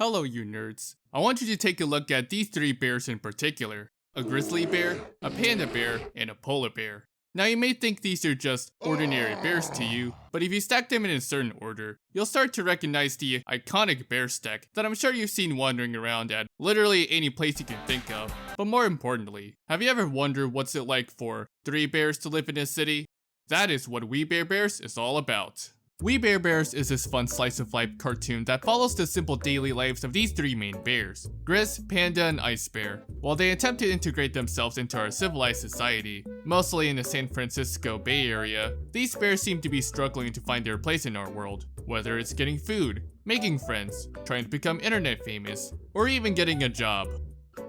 Hello, you nerds. I want you to take a look at these three bears in particular. A grizzly bear, a panda bear, and a polar bear. Now you may think these are just ordinary bears to you, but if you stack them in a certain order, you'll start to recognize the iconic bear stack that I'm sure you've seen wandering around at literally any place you can think of. But more importantly, have you ever wondered what's it like for three bears to live in a city? That is what We Bare Bears is all about. We Bare Bears is this fun slice of life cartoon that follows the simple daily lives of these three main bears, Grizz, Panda, and Ice Bear, while they attempt to integrate themselves into our civilized society. Mostly in the San Francisco Bay Area, these bears seem to be struggling to find their place in our world, whether it's getting food, making friends, trying to become internet famous, or even getting a job.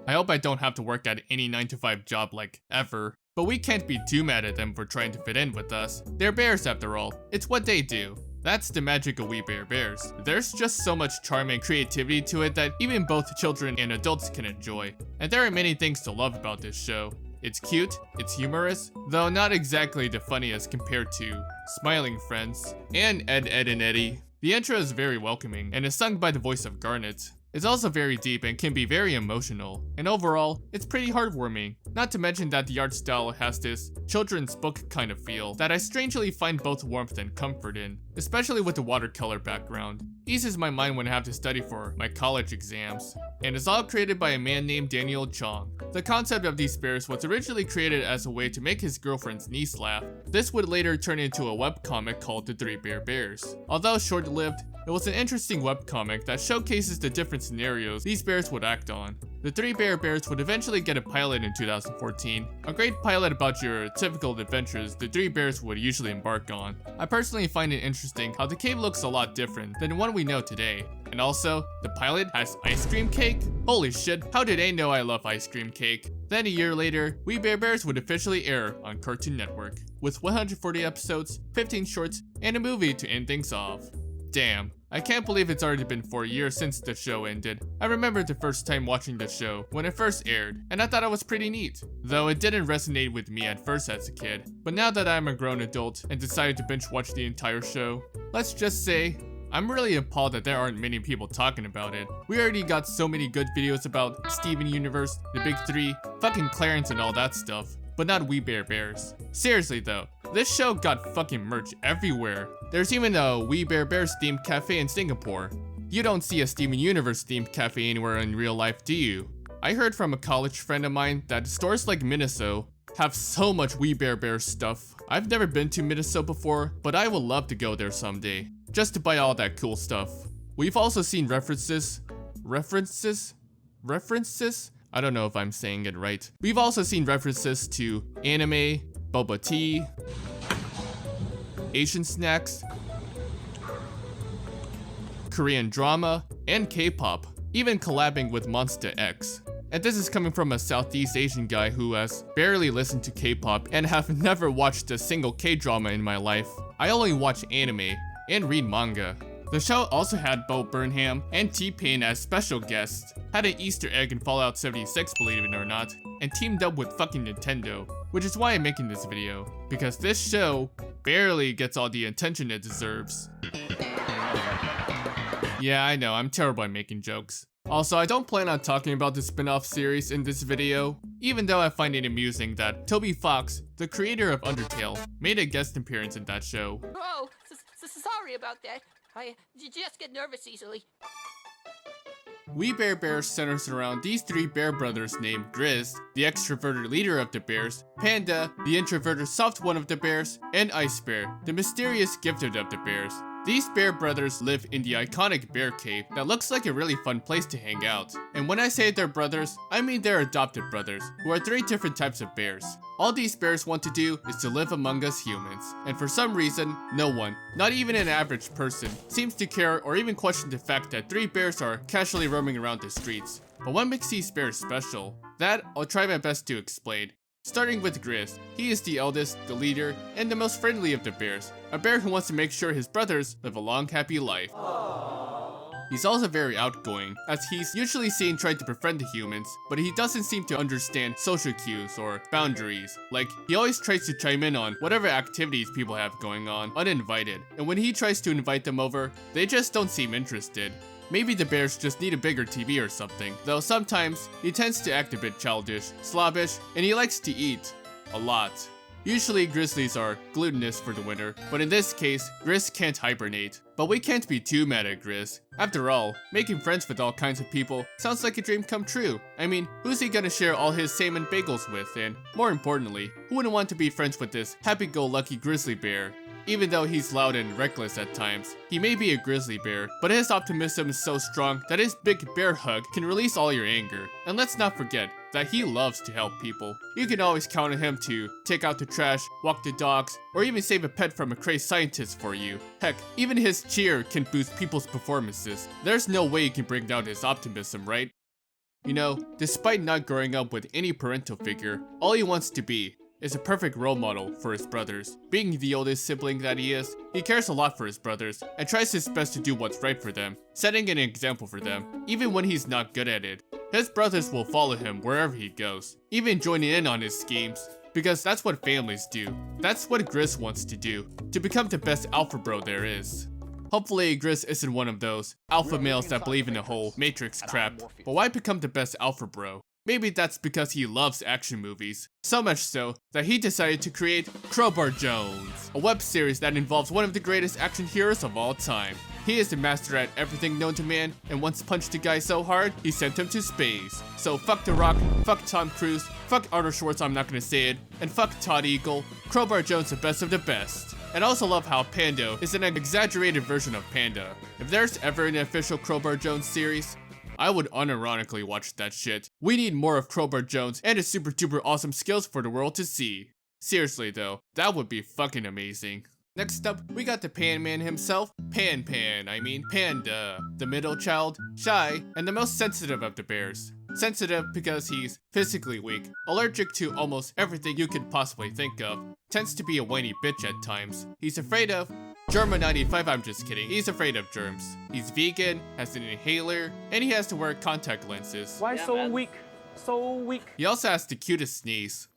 I hope I don't have to work at any 9-to-5 job like ever. But we can't be too mad at them for trying to fit in with us. They're bears after all. It's what they do. That's the magic of We Bare Bears. There's just so much charm and creativity to it that even both children and adults can enjoy. And there are many things to love about this show. It's cute, it's humorous, though not exactly the funniest compared to Smiling Friends and Ed, Edd and Eddy. The intro is very welcoming and is sung by the voice of Garnet. It's also very deep and can be very emotional, and overall, it's pretty heartwarming. Not to mention that the art style has this children's book kind of feel that I strangely find both warmth and comfort in, especially with the watercolor background. Eases my mind when I have to study for my college exams, and it's all created by a man named Daniel Chong. The concept of these bears was originally created as a way to make his girlfriend's niece laugh. This would later turn into a webcomic called The Three Bare Bears. Although short-lived, it was an interesting webcomic that showcases the different scenarios these bears would act on. The Three Bare Bears would eventually get a pilot in 2014, a great pilot about your typical adventures the three bears would usually embark on. I personally find it interesting how the cave looks a lot different than one we know today. And also, the pilot has ice cream cake? Holy shit, how did they know I love ice cream cake? Then a year later, We Bare Bears would officially air on Cartoon Network, with 140 episodes, 15 shorts, and a movie to end things off. Damn, I can't believe it's already been 4 years since the show ended. I remember the first time watching the show when it first aired, and I thought it was pretty neat. Though it didn't resonate with me at first as a kid, but now that I'm a grown adult and decided to binge watch the entire show, let's just say, I'm really appalled that there aren't many people talking about it. We already got so many good videos about Steven Universe, the Big Three, fucking Clarence and all that stuff, but not We Bare Bears. Seriously though, this show got fucking merch everywhere. There's even a We Bare Bears themed cafe in Singapore. You don't see a Steven Universe themed cafe anywhere in real life, do you? I heard from a college friend of mine that stores like Miniso have so much We Bare Bears stuff. I've never been to Miniso before, but I would love to go there someday, just to buy all that cool stuff. We've also seen references? I don't know if I'm saying it right. We've also seen references to anime, boba tea, Asian snacks, Korean drama, and K-pop, even collabing with Monsta X. And this is coming from a Southeast Asian guy who has barely listened to K-pop and have never watched a single K-drama in my life. I only watch anime and read manga. The show also had Bo Burnham and T-Pain as special guests, had an Easter egg in Fallout 76, believe it or not, and teamed up with fucking Nintendo, which is why I'm making this video, because this show barely gets all the attention it deserves. Yeah, I know, I'm terrible at making jokes. Also, I don't plan on talking about the spin-off series in this video, even though I find it amusing that Toby Fox, the creator of Undertale, made a guest appearance in that show. Oh, sorry about that. I just get nervous easily. We Bare Bears centers around these three bear brothers named Grizz, the extroverted leader of the bears, Panda, the introverted soft one of the bears, and Ice Bear, the mysterious gifted of the bears. These bear brothers live in the iconic bear cave that looks like a really fun place to hang out. And when I say they're brothers, I mean they're adopted brothers, who are three different types of bears. All these bears want to do is to live among us humans, and for some reason, no one, not even an average person, seems to care or even question the fact that three bears are casually roaming around the streets. But what makes these bears special? That I'll try my best to explain. Starting with Grizz, he is the eldest, the leader, and the most friendly of the bears, a bear who wants to make sure his brothers live a long, happy life. He's also very outgoing, as he's usually seen trying to befriend the humans, but he doesn't seem to understand social cues or boundaries. Like, he always tries to chime in on whatever activities people have going on, uninvited, and when he tries to invite them over, they just don't seem interested. Maybe the bears just need a bigger TV or something, though sometimes he tends to act a bit childish, slobbish, and he likes to eat a lot. Usually grizzlies are gluttonous for the winter, but in this case, Grizz can't hibernate. But we can't be too mad at Grizz. After all, making friends with all kinds of people sounds like a dream come true. I mean, who's he gonna share all his salmon bagels with, and more importantly, who wouldn't want to be friends with this happy-go-lucky grizzly bear? Even though he's loud and reckless at times, he may be a grizzly bear, but his optimism is so strong that his big bear hug can release all your anger. And let's not forget that he loves to help people. You can always count on him to take out the trash, walk the dogs, or even save a pet from a crazy scientist for you. Heck, even his cheer can boost people's performances. There's no way you can bring down his optimism, right? You know, despite not growing up with any parental figure, all he wants to be is a perfect role model for his brothers. Being the oldest sibling that he is, he cares a lot for his brothers and tries his best to do what's right for them, setting an example for them, even when he's not good at it. His brothers will follow him wherever he goes, even joining in on his schemes, because that's what families do. That's what Grizz wants to do, to become the best alpha bro there is. Hopefully Grizz isn't one of those alpha males that believe in the whole Matrix crap, but why become the best alpha bro? Maybe that's because he loves action movies. So much so that he decided to create Crowbar Jones, a web series that involves one of the greatest action heroes of all time. He is the master at everything known to man, and once punched a guy so hard, he sent him to space. So fuck The Rock, fuck Tom Cruise, fuck Arnold Schwartz, I'm not gonna say it, and fuck Todd Eagle. Crowbar Jones the best of the best. And I also love how Pando is an exaggerated version of Panda. If there's ever an official Crowbar Jones series, I would unironically watch that shit. We need more of Crowbar Jones and his super duper awesome skills for the world to see. Seriously though, that would be fucking amazing. Next up, we got the Pan Man himself, Panda, the middle child, shy, and the most sensitive of the bears. Sensitive because he's physically weak, allergic to almost everything you could possibly think of, tends to be a whiny bitch at times. He's afraid of Germa 95, I'm just kidding, he's afraid of germs. He's vegan, has an inhaler, and he has to wear contact lenses. Why so weak? So weak. He also has the cutest sneeze.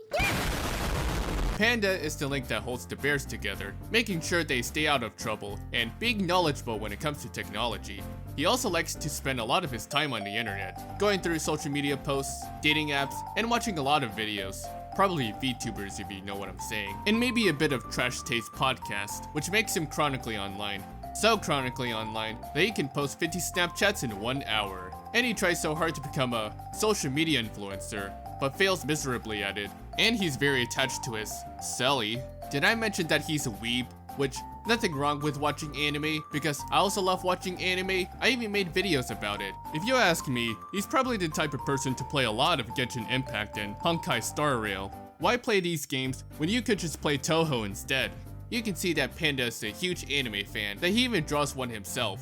Panda is the link that holds the bears together, making sure they stay out of trouble, and being knowledgeable when it comes to technology. He also likes to spend a lot of his time on the internet, going through social media posts, dating apps, and watching a lot of videos. Probably VTubers if you know what I'm saying. And maybe a bit of Trash Taste podcast, which makes him chronically online. So chronically online that he can post 50 Snapchats in 1 hour. And he tries so hard to become a social media influencer, but fails miserably at it. And he's very attached to his celly. Did I mention that he's a weeb? Which, nothing wrong with watching anime, because I also love watching anime. I even made videos about it. If you ask me, he's probably the type of person to play a lot of Genshin Impact and Honkai Star Rail. Why play these games when you could just play Touhou instead? You can see that Panda is a huge anime fan, that he even draws one himself.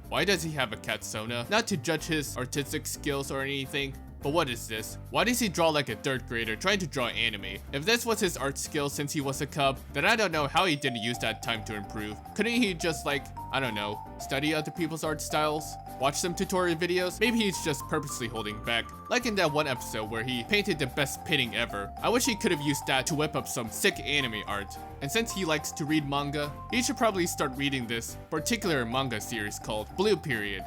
Why does he have a Katsuna? Not to judge his artistic skills or anything, but what is this? Why does he draw like a 3rd grader trying to draw anime? If this was his art skill since he was a cub, then I don't know how he didn't use that time to improve. Couldn't he just like, I don't know, study other people's art styles? Watch some tutorial videos? Maybe he's just purposely holding back. Like in that one episode where he painted the best painting ever. I wish he could have used that to whip up some sick anime art. And since he likes to read manga, he should probably start reading this particular manga series called Blue Period.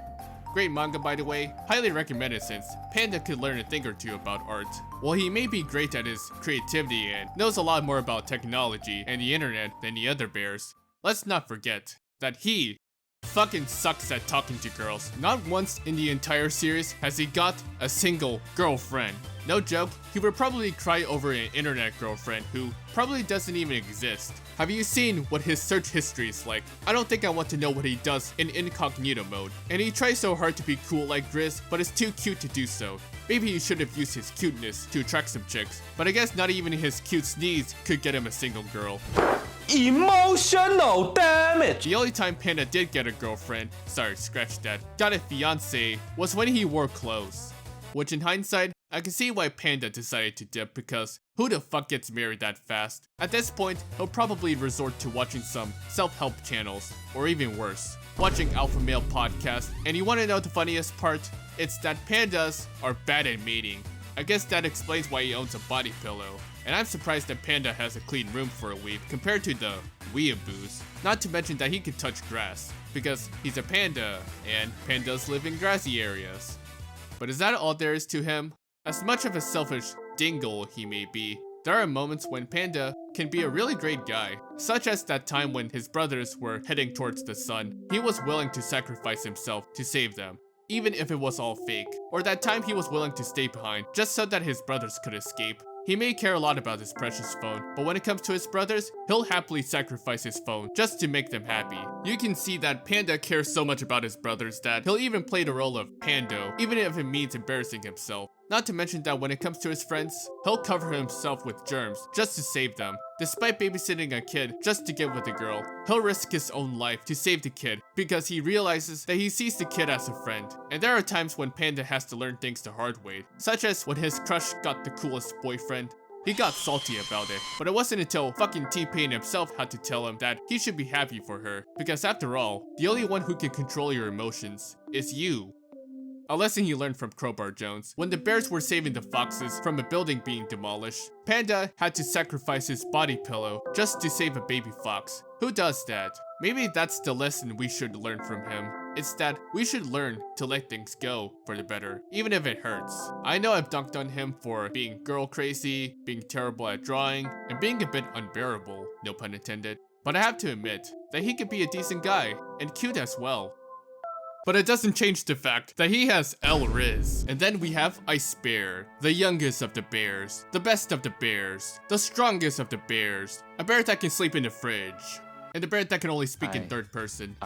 Great manga by the way, highly recommended since Panda could learn a thing or two about art. While he may be great at his creativity and knows a lot more about technology and the internet than the other bears, let's not forget that he fucking sucks at talking to girls. Not once in the entire series has he got a single girlfriend. No joke, he would probably cry over an internet girlfriend who probably doesn't even exist. Have you seen what his search history is like? I don't think I want to know what he does in incognito mode. And he tries so hard to be cool like Grizz, but is too cute to do so. Maybe he should have used his cuteness to attract some chicks, but I guess not even his cute sneeze could get him a single girl. Emotional damage. The only time Panda did get a girlfriend, sorry, scratch that, got a fiance, was when he wore clothes. Which in hindsight, I can see why Panda decided to dip because who the fuck gets married that fast? At this point, he'll probably resort to watching some self-help channels, or even worse, watching alpha male podcasts. And you wanna know the funniest part? It's that pandas are bad at mating. I guess that explains why he owns a body pillow. And I'm surprised that Panda has a clean room for a weeb compared to the weeaboos. Not to mention that he can touch grass, because he's a panda, and pandas live in grassy areas. But is that all there is to him? As much of a selfish dingle he may be, there are moments when Panda can be a really great guy, such as that time when his brothers were heading towards the sun. He was willing to sacrifice himself to save them, even if it was all fake. Or that time he was willing to stay behind just so that his brothers could escape. He may care a lot about his precious phone, but when it comes to his brothers, he'll happily sacrifice his phone just to make them happy. You can see that Panda cares so much about his brothers that he'll even play the role of Pando, even if it means embarrassing himself. Not to mention that when it comes to his friends, he'll cover himself with germs just to save them. Despite babysitting a kid just to get with a girl, he'll risk his own life to save the kid because he realizes that he sees the kid as a friend. And there are times when Panda has to learn things the hard way, such as when his crush got the coolest boyfriend. He got salty about it, but it wasn't until fucking T-Pain himself had to tell him that he should be happy for her, because after all, the only one who can control your emotions is you. A lesson he learned from Crowbar Jones. When the bears were saving the foxes from a building being demolished, Panda had to sacrifice his body pillow just to save a baby fox. Who does that? Maybe that's the lesson we should learn from him. It's that we should learn to let things go for the better, even if it hurts. I know I've dunked on him for being girl crazy, being terrible at drawing, and being a bit unbearable, no pun intended. But I have to admit that he could be a decent guy, and cute as well. But it doesn't change the fact that he has El Riz. And then we have Ice Bear, the youngest of the bears, the best of the bears, the strongest of the bears, a bear that can sleep in the fridge, and a bear that can only speak in third person.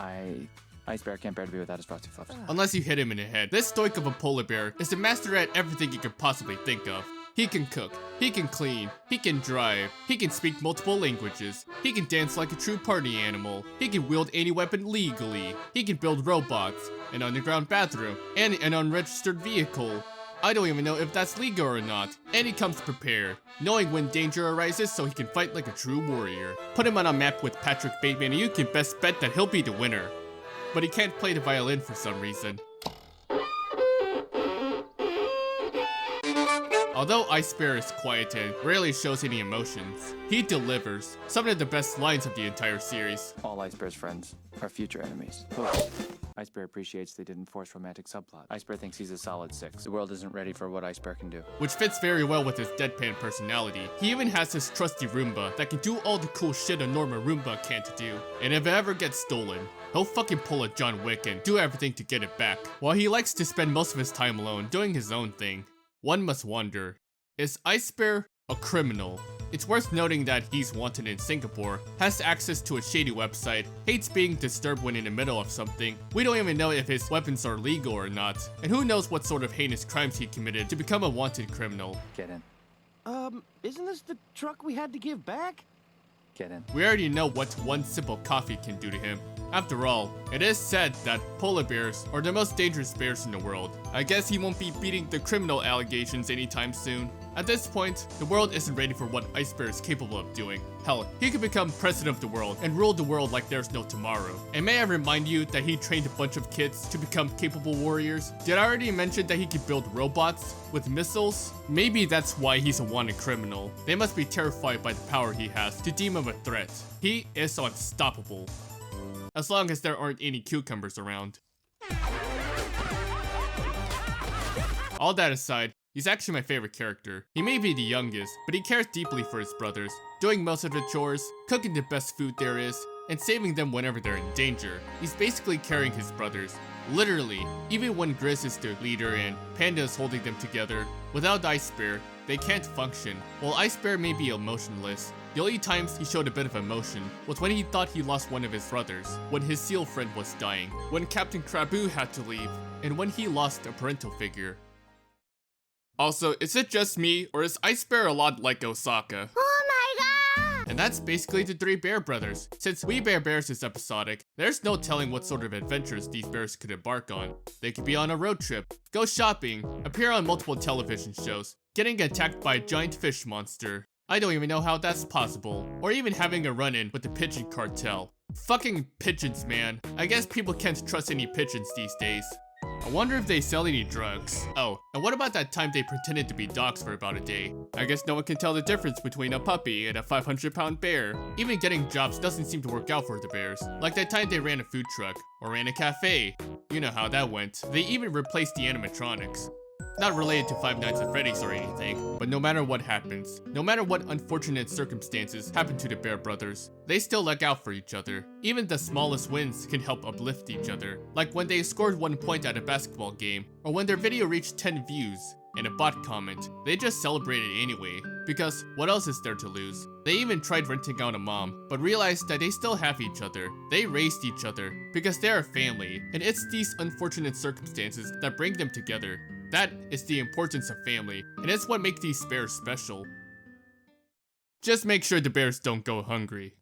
Ice Bear can't bear to be without his frosty fluffs. Unless you hit him in the head. This stoic of a polar bear is a master at everything you could possibly think of. He can cook, he can clean, he can drive, he can speak multiple languages, he can dance like a true party animal, he can wield any weapon legally, he can build robots, an underground bathroom, and an unregistered vehicle. I don't even know if that's legal or not, and he comes prepared, knowing when danger arises so he can fight like a true warrior. Put him on a map with Patrick Bateman and you can best bet that he'll be the winner. But he can't play the violin for some reason. Although Ice Bear is quiet and rarely shows any emotions, he delivers some of the best lines of the entire series. All Ice Bear's friends are future enemies. Oh. Ice Bear appreciates they didn't force romantic subplot. Ice Bear thinks he's a solid 6. The world isn't ready for what Ice Bear can do. Which fits very well with his deadpan personality. He even has his trusty Roomba that can do all the cool shit a normal Roomba can't do. And if it ever gets stolen, he'll fucking pull a John Wick and do everything to get it back. While he likes to spend most of his time alone doing his own thing. One must wonder, is Ice Bear a criminal? It's worth noting that he's wanted in Singapore, has access to a shady website, hates being disturbed when in the middle of something. We don't even know if his weapons are legal or not, and who knows what sort of heinous crimes he committed to become a wanted criminal. Get in. Isn't this the truck we had to give back? Get in. We already know what one sip of coffee can do to him. After all, it is said that polar bears are the most dangerous bears in the world. I guess he won't be beating the criminal allegations anytime soon. At this point, the world isn't ready for what Ice Bear is capable of doing. Hell, he could become president of the world and rule the world like there's no tomorrow. And may I remind you that he trained a bunch of kids to become capable warriors? Did I already mention that he could build robots with missiles? Maybe that's why he's a wanted criminal. They must be terrified by the power he has to deem him a threat. He is unstoppable. As long as there aren't any cucumbers around. All that aside, he's actually my favorite character. He may be the youngest, but he cares deeply for his brothers, doing most of the chores, cooking the best food there is, and saving them whenever they're in danger. He's basically carrying his brothers. Literally, even when Grizz is the leader and Panda is holding them together, without Ice Bear, they can't function. While Ice Bear may be emotionless, the only times he showed a bit of emotion was when he thought he lost one of his brothers, when his seal friend was dying, when Captain Kraboo had to leave, and when he lost a parental figure. Also, is it just me, or is Ice Bear a lot like Osaka? Oh my god! And that's basically the 3 Bear Brothers. Since We Bear Bears is episodic, there's no telling what sort of adventures these bears could embark on. They could be on a road trip, go shopping, appear on multiple television shows, getting attacked by a giant fish monster. I don't even know how that's possible. Or even having a run-in with the pigeon cartel. Fucking pigeons, man. I guess people can't trust any pigeons these days. I wonder if they sell any drugs. Oh, and what about that time they pretended to be dogs for about a day? I guess no one can tell the difference between a puppy and a 500-pound bear. Even getting jobs doesn't seem to work out for the bears. Like that time they ran a food truck, or ran a cafe. You know how that went. They even replaced the animatronics. Not related to Five Nights at Freddy's or anything, but no matter what happens, no matter what unfortunate circumstances happen to the Bear brothers, they still look out for each other. Even the smallest wins can help uplift each other, like when they scored 1 point at a basketball game, or when their video reached 10 views and a bot comment. They just celebrated anyway, because what else is there to lose? They even tried renting out a mom, but realized that they still have each other. They raised each other, because they're a family, and it's these unfortunate circumstances that bring them together. That is the importance of family, and it's what makes these bears special. Just make sure the bears don't go hungry.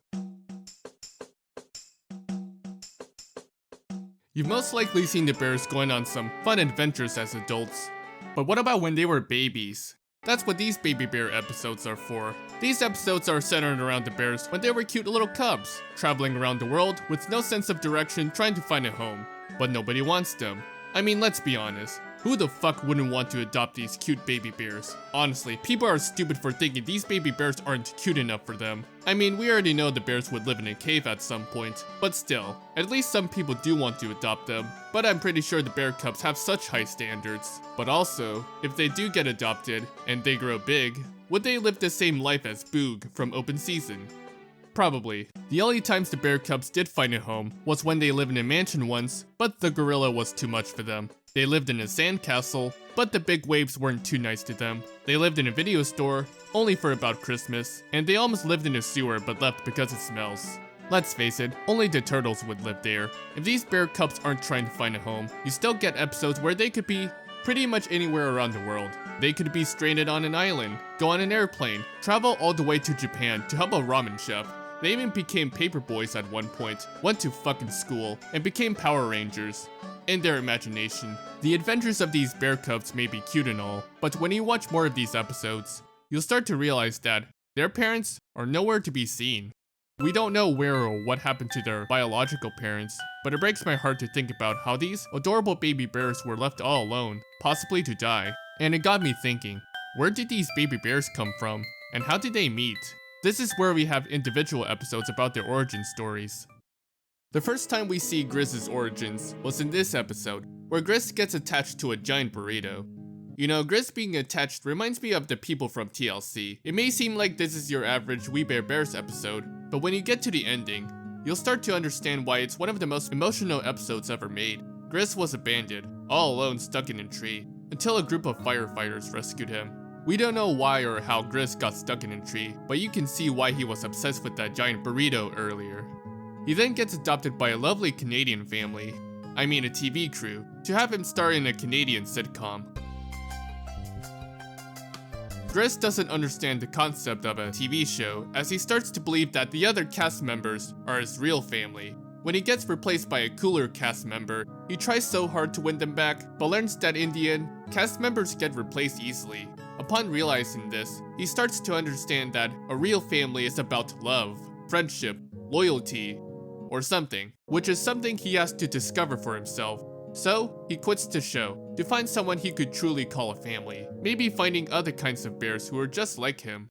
You've most likely seen the bears going on some fun adventures as adults. But what about when they were babies? That's what these baby bear episodes are for. These episodes are centered around the bears when they were cute little cubs, traveling around the world with no sense of direction, trying to find a home. But nobody wants them. I mean, let's be honest. Who the fuck wouldn't want to adopt these cute baby bears? Honestly, people are stupid for thinking these baby bears aren't cute enough for them. I mean, we already know the bears would live in a cave at some point, but still, at least some people do want to adopt them. But I'm pretty sure the bear cubs have such high standards. But also, if they do get adopted, and they grow big, would they live the same life as Boog from Open Season? Probably. The only times the bear cubs did find a home was when they lived in a mansion once, but the gorilla was too much for them. They lived in a sandcastle, but the big waves weren't too nice to them. They lived in a video store, only for about Christmas, and they almost lived in a sewer but left because it smells. Let's face it, only the turtles would live there. If these bear cubs aren't trying to find a home, you still get episodes where they could be pretty much anywhere around the world. They could be stranded on an island, go on an airplane, travel all the way to Japan to help a ramen chef. They even became paper boys at one point, went to fucking school, and became Power Rangers. In their imagination, the adventures of these bear cubs may be cute and all, but when you watch more of these episodes, you'll start to realize that their parents are nowhere to be seen. We don't know where or what happened to their biological parents, but it breaks my heart to think about how these adorable baby bears were left all alone, possibly to die. And it got me thinking, where did these baby bears come from, and how did they meet? This is where we have individual episodes about their origin stories. The first time we see Grizz's origins was in this episode, where Grizz gets attached to a giant burrito. You know, Grizz being attached reminds me of the people from TLC. It may seem like this is your average We Bare Bears episode, but when you get to the ending, you'll start to understand why it's one of the most emotional episodes ever made. Grizz was abandoned, all alone stuck in a tree, until a group of firefighters rescued him. We don't know why or how Grizz got stuck in a tree, but you can see why he was obsessed with that giant burrito earlier. He then gets adopted by a lovely Canadian family, I mean a TV crew, to have him star in a Canadian sitcom. Grizz doesn't understand the concept of a TV show, as he starts to believe that the other cast members are his real family. When he gets replaced by a cooler cast member, he tries so hard to win them back, but learns that in the end, cast members get replaced easily. Upon realizing this, he starts to understand that a real family is about love, friendship, loyalty, or something, which is something he has to discover for himself. So, he quits the show, to find someone he could truly call a family, maybe finding other kinds of bears who are just like him.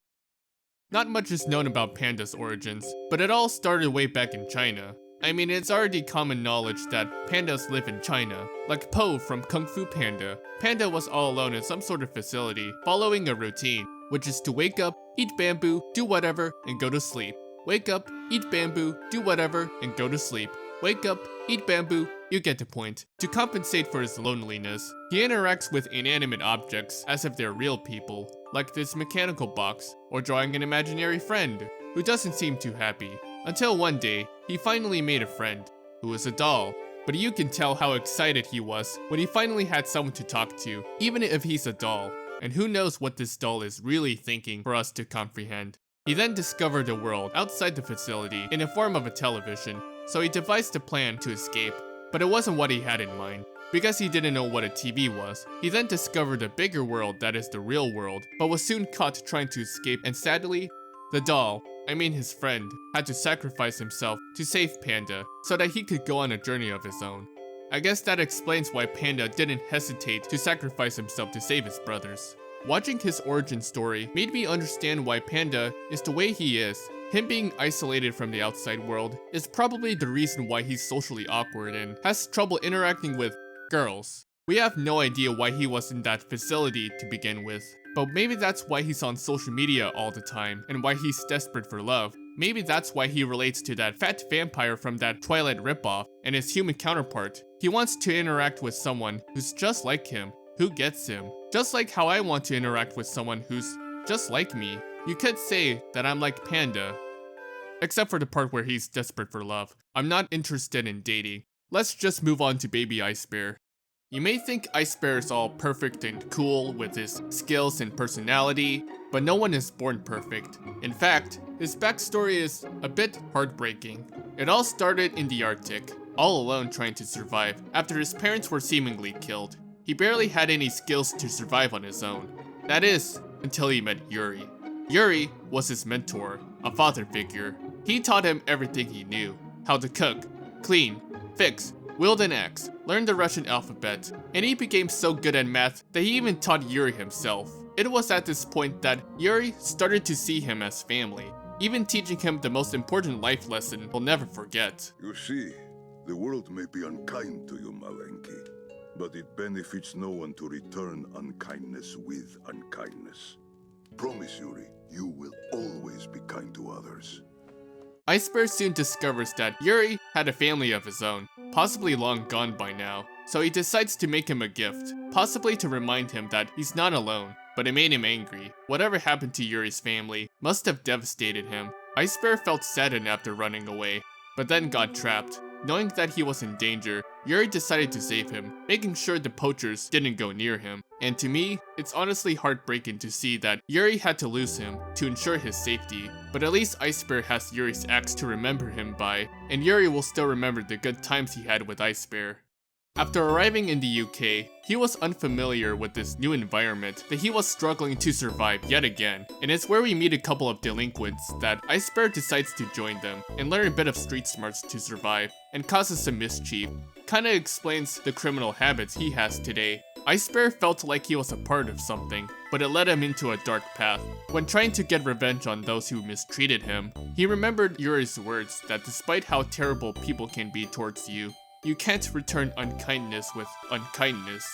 Not much is known about Panda's origins, but it all started way back in China. I mean, it's already common knowledge that pandas live in China, like Po from Kung Fu Panda. Panda was all alone in some sort of facility, following a routine, which is to wake up, eat bamboo, do whatever, and go to sleep. Wake up, eat bamboo, do whatever, and go to sleep. Wake up, eat bamboo, you get the point. To compensate for his loneliness, he interacts with inanimate objects as if they're real people, like this mechanical box, or drawing an imaginary friend, who doesn't seem too happy. Until one day, he finally made a friend, who was a doll. But you can tell how excited he was when he finally had someone to talk to, even if he's a doll. And who knows what this doll is really thinking for us to comprehend. He then discovered a world outside the facility in the form of a television, so he devised a plan to escape. But it wasn't what he had in mind. Because he didn't know what a TV was, he then discovered a bigger world that is the real world, but was soon caught trying to escape, and sadly, the doll, I mean his friend, had to sacrifice himself to save Panda so that he could go on a journey of his own. I guess that explains why Panda didn't hesitate to sacrifice himself to save his brothers. Watching his origin story made me understand why Panda is the way he is. Him being isolated from the outside world is probably the reason why he's socially awkward and has trouble interacting with girls. We have no idea why he was in that facility to begin with, but maybe that's why he's on social media all the time and why he's desperate for love. Maybe that's why he relates to that fat vampire from that Twilight ripoff and his human counterpart. He wants to interact with someone who's just like him, who gets him. Just like how I want to interact with someone who's just like me. You could say that I'm like Panda. Except for the part where he's desperate for love. I'm not interested in dating. Let's just move on to baby Ice Bear. You may think Ice Bear is all perfect and cool with his skills and personality, but no one is born perfect. In fact, his backstory is a bit heartbreaking. It all started in the Arctic, all alone trying to survive after his parents were seemingly killed. He barely had any skills to survive on his own. That is, until he met Yuri. Yuri was his mentor, a father figure. He taught him everything he knew: how to cook, clean, fix, wield an axe, learn the Russian alphabet, and he became so good at math that he even taught Yuri himself. It was at this point that Yuri started to see him as family, even teaching him the most important life lesson he'll never forget. You see, the world may be unkind to you, Malenki, but it benefits no one to return unkindness with unkindness. Promise, Yuri, you will always be kind to others. Ice Bear soon discovers that Yuri had a family of his own, possibly long gone by now, so he decides to make him a gift, possibly to remind him that he's not alone, but it made him angry. Whatever happened to Yuri's family must have devastated him. Ice Bear felt saddened after running away, but then got trapped. Knowing that he was in danger, Yuri decided to save him, making sure the poachers didn't go near him. And to me, it's honestly heartbreaking to see that Yuri had to lose him to ensure his safety. But at least Ice Bear has Yuri's axe to remember him by, and Yuri will still remember the good times he had with Ice Bear. After arriving in the UK, he was unfamiliar with this new environment that he was struggling to survive yet again, and it's where we meet a couple of delinquents that Ice Bear decides to join them and learn a bit of street smarts to survive, and causes some mischief. Kinda explains the criminal habits he has today. Ice Bear felt like he was a part of something, but it led him into a dark path. When trying to get revenge on those who mistreated him, he remembered Yuri's words that despite how terrible people can be towards you, you can't return unkindness with unkindness.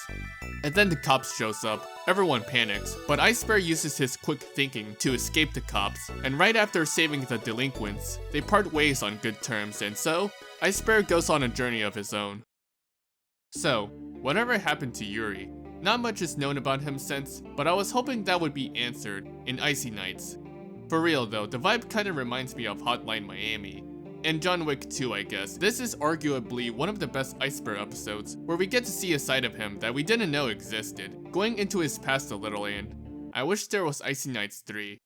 And then the cops shows up. Everyone panics, but Ice Bear uses his quick thinking to escape the cops, and right after saving the delinquents, they part ways on good terms, and so, Ice Bear goes on a journey of his own. So, whatever happened to Yuri? Not much is known about him since, but I was hoping that would be answered in Icy Nights. For real though, the vibe kinda reminds me of Hotline Miami. And John Wick 2, I guess. This is arguably one of the best Ice Bear episodes, where we get to see a side of him that we didn't know existed, going into his past a little, and I wish there was Icy Nights 3.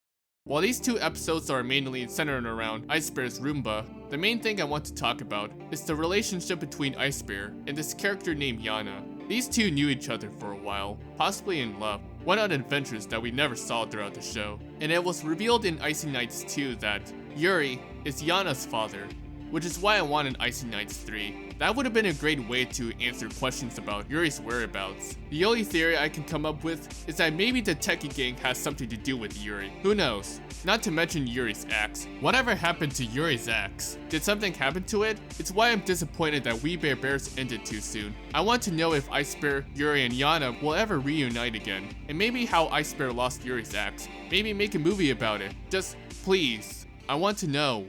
While these two episodes are mainly centered around Ice Bear's Roomba, the main thing I want to talk about is the relationship between Ice Bear and this character named Yana. These two knew each other for a while, possibly in love, went on adventures that we never saw throughout the show, and it was revealed in Icy Nights 2 that Yuri is Yana's father, which is why I wanted Icy Nights 3. That would have been a great way to answer questions about Yuri's whereabouts. The only theory I can come up with is that maybe the Techie Gang has something to do with Yuri. Who knows? Not to mention Yuri's axe. Whatever happened to Yuri's axe? Did something happen to it? It's why I'm disappointed that We Bare Bears ended too soon. I want to know if Ice Bear, Yuri, and Yana will ever reunite again, and maybe how Ice Bear lost Yuri's axe. Maybe make a movie about it. Just please. I want to know.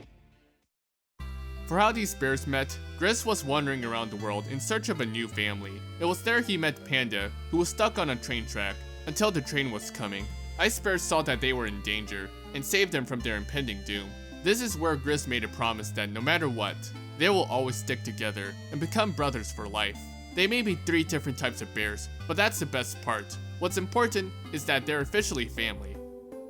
For how these bears met, Grizz was wandering around the world in search of a new family. It was there he met Panda, who was stuck on a train track, until the train was coming. Ice Bear saw that they were in danger, and saved them from their impending doom. This is where Grizz made a promise that no matter what, they will always stick together and become brothers for life. They may be 3 different types of bears, but that's the best part. What's important is that they're officially family.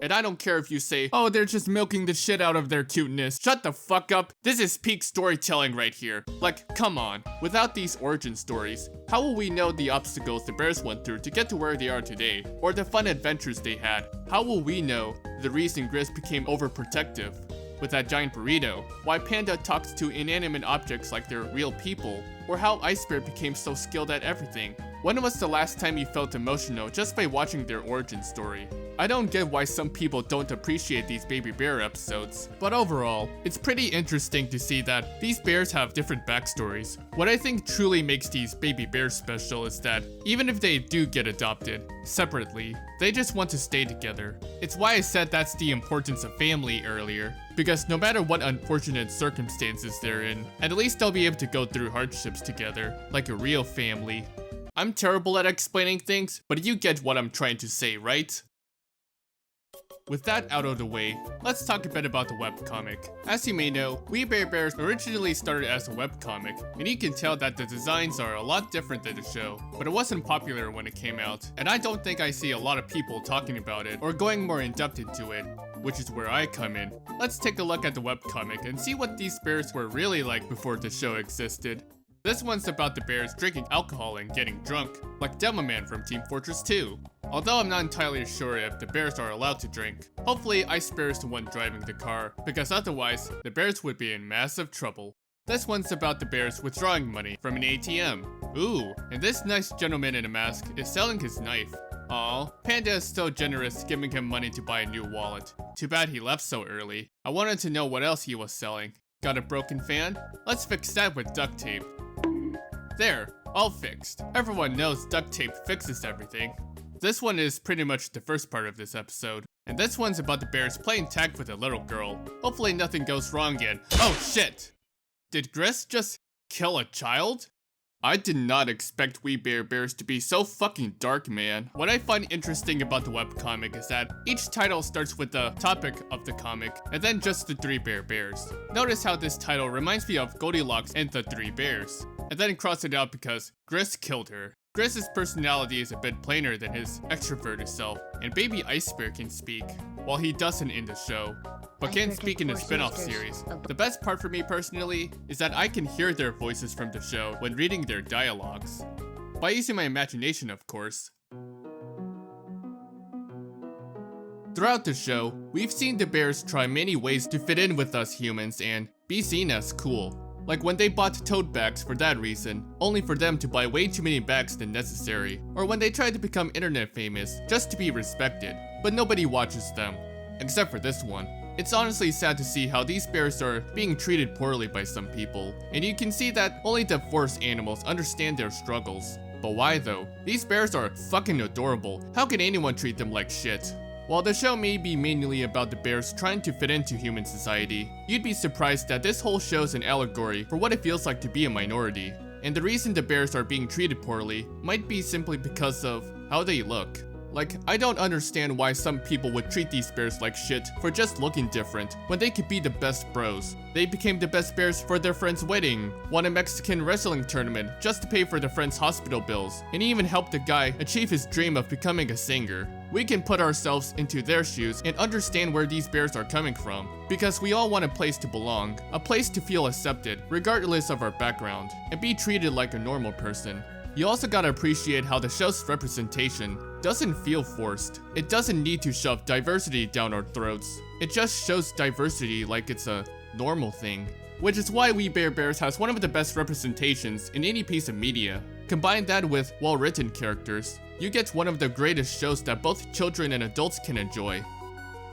And I don't care if you say, oh, they're just milking the shit out of their cuteness. Shut the fuck up. This is peak storytelling right here. Like, come on. Without these origin stories, how will we know the obstacles the bears went through to get to where they are today? Or the fun adventures they had? How will we know the reason Grizz became overprotective? with that giant burrito, why Panda talks to inanimate objects like they're real people, or how Ice Bear became so skilled at everything. When was the last time you felt emotional just by watching their origin story? I don't get why some people don't appreciate these baby bear episodes, but overall, it's pretty interesting to see that these bears have different backstories. What I think truly makes these baby bears special is that even if they do get adopted separately, they just want to stay together. It's why I said that's the importance of family earlier, because no matter what unfortunate circumstances they're in, at least they'll be able to go through hardships together, like a real family. I'm terrible at explaining things, but you get what I'm trying to say, right? With that out of the way, let's talk a bit about the webcomic. As you may know, We Bare Bears originally started as a webcomic, and you can tell that the designs are a lot different than the show, but it wasn't popular when it came out, and I don't think I see a lot of people talking about it or going more in depth into it, which is where I come in. Let's take a look at the webcomic and see what these bears were really like before the show existed. This one's about the bears drinking alcohol and getting drunk, like Demoman from Team Fortress 2. Although I'm not entirely sure if the bears are allowed to drink. Hopefully Ice Bear is the one driving the car, because otherwise, the bears would be in massive trouble. This one's about the bears withdrawing money from an ATM. Ooh, and this nice gentleman in a mask is selling his knife. Aw, Panda is so generous giving him money to buy a new wallet. Too bad he left so early. I wanted to know what else he was selling. Got a broken fan? Let's fix that with duct tape. There, all fixed. Everyone knows duct tape fixes everything. This one is pretty much the first part of this episode. And this one's about the bears playing tag with a little girl. Hopefully nothing goes wrong again. Oh shit! Did Gris just kill a child? I did not expect We Bare Bears to be so fucking dark, man. What I find interesting about the webcomic is that each title starts with the topic of the comic, and then just the 3 Bare Bears. Notice how this title reminds me of Goldilocks and the 3 Bears. And then cross it out because Gris killed her. Gris's personality is a bit plainer than his extroverted self, and baby Ice Bear can speak, while he doesn't in the show, but can speak in the spin-off series. The best part for me personally is that I can hear their voices from the show when reading their dialogues. By using my imagination, of course. Throughout the show, we've seen the bears try many ways to fit in with us humans and be seen as cool. Like when they bought tote bags for that reason, only for them to buy way too many bags than necessary. Or when they tried to become internet famous just to be respected, but nobody watches them. Except for this one. It's honestly sad to see how these bears are being treated poorly by some people, and you can see that only the forest animals understand their struggles. But why though? These bears are fucking adorable. How can anyone treat them like shit? While the show may be mainly about the bears trying to fit into human society, you'd be surprised that this whole show's an allegory for what it feels like to be a minority. And the reason the bears are being treated poorly might be simply because of how they look. Like, I don't understand why some people would treat these bears like shit for just looking different when they could be the best bros. They became the best bears for their friend's wedding, won a Mexican wrestling tournament just to pay for their friend's hospital bills, and even helped a guy achieve his dream of becoming a singer. We can put ourselves into their shoes and understand where these bears are coming from, because we all want a place to belong, a place to feel accepted regardless of our background, and be treated like a normal person. You also gotta appreciate how the show's representation doesn't feel forced. It doesn't need to shove diversity down our throats. It just shows diversity like it's a normal thing. Which is why We Bare Bears has one of the best representations in any piece of media. Combine that with well-written characters, you get one of the greatest shows that both children and adults can enjoy.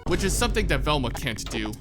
Which is something that Velma can't do.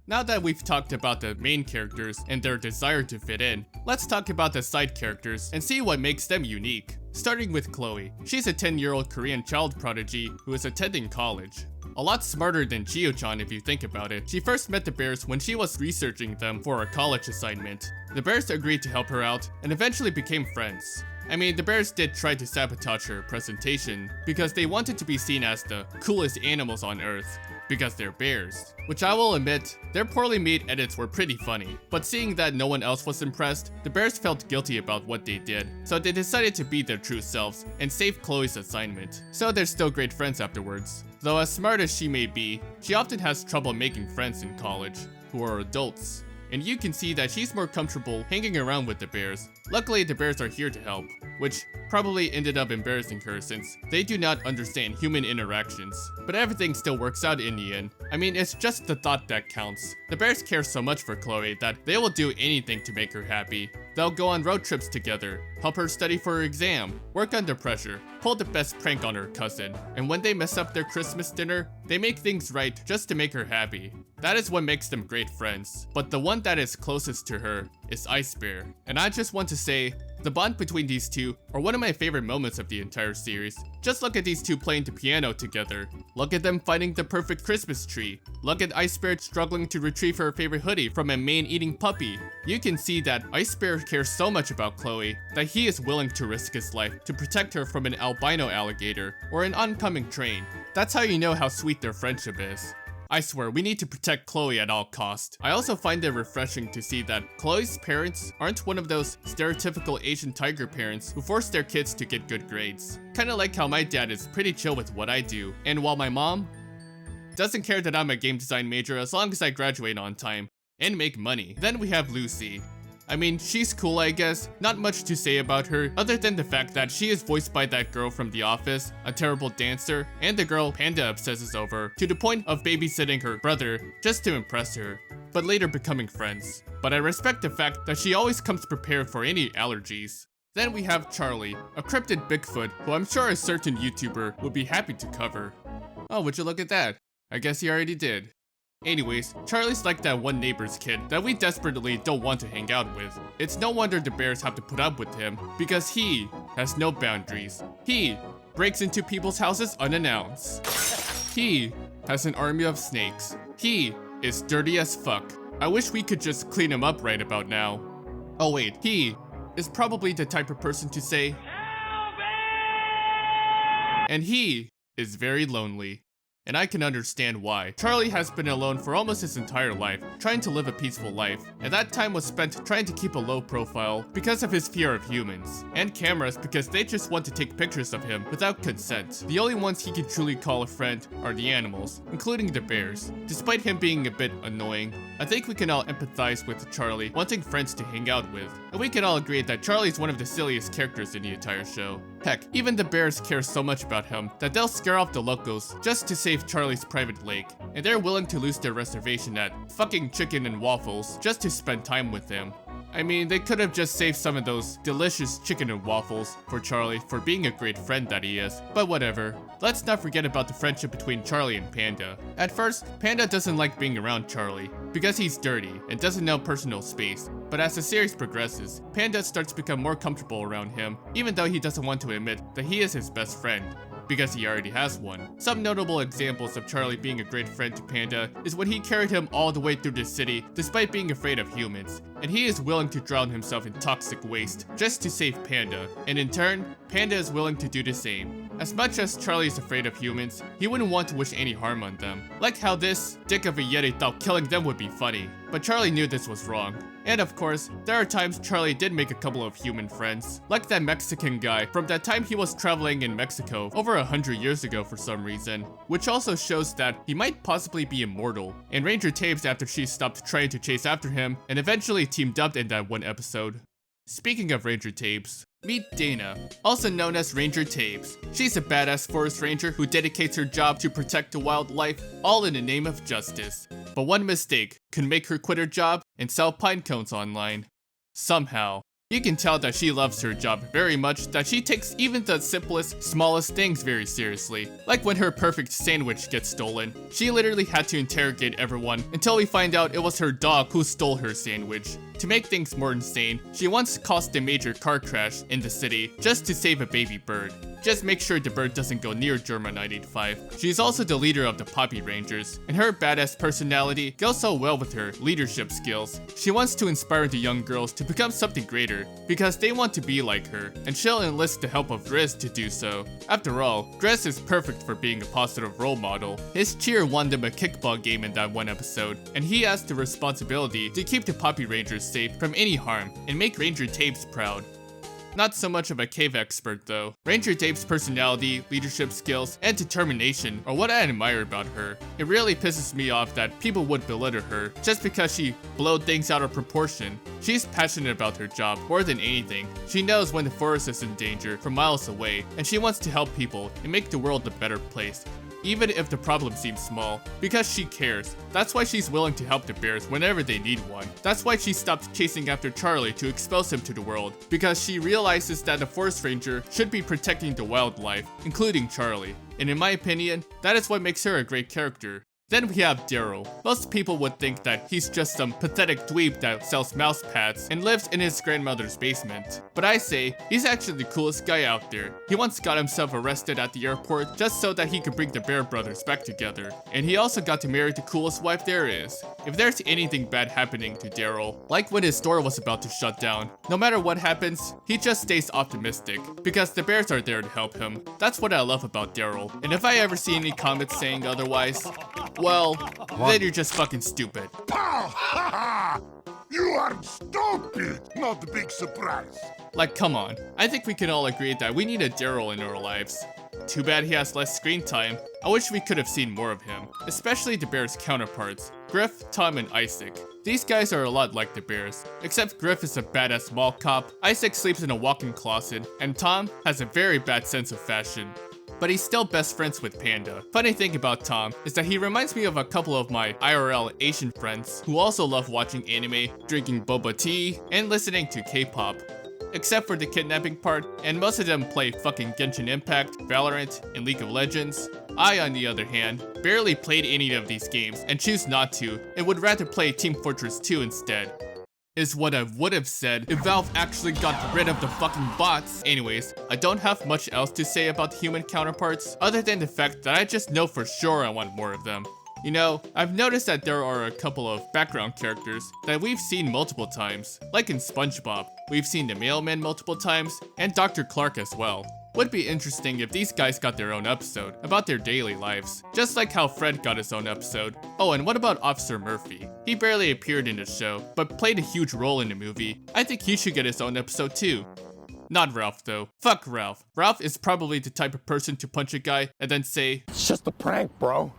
Now that we've talked about the main characters and their desire to fit in, let's talk about the side characters and see what makes them unique. Starting with Chloe. She's a 10-year-old Korean child prodigy who is attending college. A lot smarter than Chio-chan if you think about it. She first met the bears when she was researching them for a college assignment. The bears agreed to help her out and eventually became friends. I mean, the bears did try to sabotage her presentation because they wanted to be seen as the coolest animals on Earth. Because they're bears. Which I will admit, their poorly made edits were pretty funny. But seeing that no one else was impressed, the bears felt guilty about what they did. So they decided to be their true selves and save Chloe's assignment. So they're still great friends afterwards. Though as smart as she may be, she often has trouble making friends in college, who are adults. and you can see that she's more comfortable hanging around with the bears. Luckily, the bears are here to help, which probably ended up embarrassing her since they do not understand human interactions. But everything still works out in the end. I mean, it's just the thought that counts. The bears care so much for Chloe that they will do anything to make her happy. They'll go on road trips together, help her study for her exam, work under pressure, pull the best prank on her cousin, and when they mess up their Christmas dinner, they make things right just to make her happy. That is what makes them great friends. But the one that is closest to her is Ice Bear. And I just want to say, the bond between these two are one of my favorite moments of the entire series. Just look at these two playing the piano together. Look at them finding the perfect Christmas tree. Look at Ice Bear struggling to retrieve her favorite hoodie from a man-eating puppy. You can see that Ice Bear cares so much about Chloe that he is willing to risk his life to protect her from an albino alligator or an oncoming train. That's how you know how sweet their friendship is. I swear, we need to protect Chloe at all costs. I also find it refreshing to see that Chloe's parents aren't one of those stereotypical Asian tiger parents who force their kids to get good grades. Kinda like how my dad is pretty chill with what I do, and while my mom doesn't care that I'm a game design major as long as I graduate on time and make money. Then we have Lucy. I mean, she's cool, I guess. Not much to say about her, other than the fact that she is voiced by that girl from The Office, a terrible dancer, and the girl Panda obsesses over, to the point of babysitting her brother just to impress her, but later becoming friends. But I respect the fact that she always comes prepared for any allergies. Then we have Charlie, a cryptid Bigfoot who I'm sure a certain YouTuber would be happy to cover. Oh, would you look at that? I guess he already did. Anyways, Charlie's like that one neighbor's kid that we desperately don't want to hang out with. It's no wonder the bears have to put up with him, because he has no boundaries. He breaks into people's houses unannounced. He has an army of snakes. He is dirty as fuck. I wish we could just clean him up right about now. Oh wait, he is probably the type of person to say, "Help me!" And he is very lonely. And I can understand why. Charlie has been alone for almost his entire life, trying to live a peaceful life, and that time was spent trying to keep a low profile because of his fear of humans, and cameras because they just want to take pictures of him without consent. The only ones he can truly call a friend are the animals, including the bears. Despite him being a bit annoying, I think we can all empathize with Charlie wanting friends to hang out with, and we can all agree that Charlie's one of the silliest characters in the entire show. Heck, even the bears care so much about him that they'll scare off the locals just to save Charlie's private lake, and they're willing to lose their reservation at fucking chicken and waffles just to spend time with him. I mean, they could have just saved some of those delicious chicken and waffles for Charlie for being a great friend that he is, but whatever. Let's not forget about the friendship between Charlie and Panda. At first, Panda doesn't like being around Charlie because he's dirty and doesn't know personal space, but as the series progresses, Panda starts to become more comfortable around him, even though he doesn't want to admit that he is his best friend, because he already has one. Some notable examples of Charlie being a great friend to Panda is when he carried him all the way through the city despite being afraid of humans, and he is willing to drown himself in toxic waste just to save Panda, and in turn, Panda is willing to do the same. As much as Charlie is afraid of humans, he wouldn't want to wish any harm on them. Like how this dick of a Yeti thought killing them would be funny, but Charlie knew this was wrong. And of course, there are times Charlie did make a couple of human friends, like that Mexican guy from that time he was traveling in Mexico over 100 years ago for some reason, which also shows that he might possibly be immortal. And Ranger Tapes after she stopped trying to chase after him and eventually teamed up in that one episode. Speaking of Ranger Tapes, meet Dana, also known as Ranger Tapes. She's a badass forest ranger who dedicates her job to protect the wildlife, all in the name of justice. But one mistake could make her quit her job and sell pine cones online. Somehow. You can tell that she loves her job very much, that she takes even the simplest, smallest things very seriously. Like when her perfect sandwich gets stolen. She literally had to interrogate everyone until we find out it was her dog who stole her sandwich. To make things more insane, she once caused a major car crash in the city just to save a baby bird. Just make sure the bird doesn't go near Germa 985. She's also the leader of the Poppy Rangers, and her badass personality goes so well with her leadership skills. She wants to inspire the young girls to become something greater, because they want to be like her, and she'll enlist the help of Driz to do so. After all, Driz is perfect for being a positive role model. His cheer won them a kickball game in that one episode, and he has the responsibility to keep the Poppy Rangers safe from any harm and make Ranger Tapes proud. Not so much of a cave expert though. Ranger Dave's personality, leadership skills, and determination are what I admire about her. It really pisses me off that people would belittle her just because she blowed things out of proportion. She's passionate about her job more than anything. She knows when the forest is in danger from miles away, and she wants to help people and make the world a better place, even if the problem seems small, because she cares. That's why she's willing to help the bears whenever they need one. That's why she stopped chasing after Charlie to expose him to the world, because she realizes that a forest ranger should be protecting the wildlife, including Charlie. And in my opinion, that is what makes her a great character. Then we have Daryl. Most people would think that he's just some pathetic dweeb that sells mouse pads and lives in his grandmother's basement. But I say, he's actually the coolest guy out there. He once got himself arrested at the airport just so that he could bring the Bear brothers back together. And he also got to marry the coolest wife there is. If there's anything bad happening to Daryl, like when his store was about to shut down, no matter what happens, he just stays optimistic, because the bears are there to help him. That's what I love about Daryl. And if I ever see any comments saying otherwise, well, then you're just fucking stupid. You are stupid! Not a big surprise. Like, come on. I think we can all agree that we need a Daryl in our lives. Too bad he has less screen time. I wish we could have seen more of him, especially the bears' counterparts, Griff, Tom, and Isaac. These guys are a lot like the bears, except Griff is a badass mall cop, Isaac sleeps in a walk-in closet, and Tom has a very bad sense of fashion. But he's still best friends with Panda. Funny thing about Tom is that he reminds me of a couple of my IRL Asian friends who also love watching anime, drinking boba tea, and listening to K-pop. Except for the kidnapping part, and most of them play fucking Genshin Impact, Valorant, and League of Legends. I, on the other hand, barely played any of these games and choose not to, and would rather play Team Fortress 2 instead. Is what I would have said if Valve actually got rid of the fucking bots. Anyways, I don't have much else to say about the human counterparts, other than the fact that I just know for sure I want more of them. You know, I've noticed that there are a couple of background characters that we've seen multiple times, like in SpongeBob. We've seen the mailman multiple times, and Dr. Clark as well. Would be interesting if these guys got their own episode about their daily lives, just like how Fred got his own episode. Oh, and what about Officer Murphy? He barely appeared in the show, but played a huge role in the movie. I think he should get his own episode too. Not Ralph though. Fuck Ralph. Ralph is probably the type of person to punch a guy and then say, It's just a prank, bro.